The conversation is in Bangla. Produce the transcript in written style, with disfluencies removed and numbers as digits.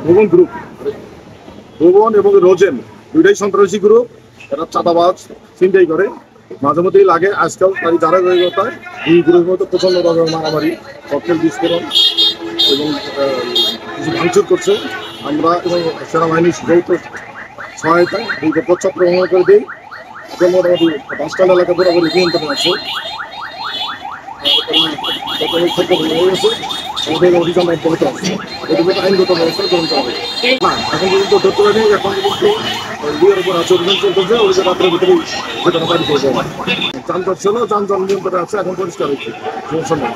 ভুবন গ্রুপ, ভুবন এবং রোজেন দুইটাই সন্ত্রাসী গ্রুপ। এরা চাঁদাবাজ চিন্তাই করে, মাঝে মধ্যেই লাগে। আজকাল তাই ধারাবাহিকতায় এই গ্রুপের মধ্যে প্রচন্ড রকমের মারামারি, ককটেল বিস্ফোরণ এবং কিছু ভাঙচুর করছে। আমরা এবং সেনাবাহিনীর যৌথ সহায়তায় এই প্রচ্ছদ প্রমাণ করে দিই। এখন মোটামুটি 5টা এলাকা পুরোপুরি নিয়ন্ত্রণ আছে। আমাদের অভিযান অব্যাহত আছে, এটুকু আইনগত ব্যবস্থা গ্রহণ করা হবে। না, এখন পর্যন্ত ধরতে পারিনি। এখন পর্যন্ত বিয়ের উপর আছে, অভিযান চলতেছে। অভিযান রাত্রের ভিতরেই ঘটনা বাড়ি করবো। যানজট ছিল, যানজট নিয়ন্ত্রণে আছে, এখন পরিষ্কার হচ্ছে, সমস্যা নেই।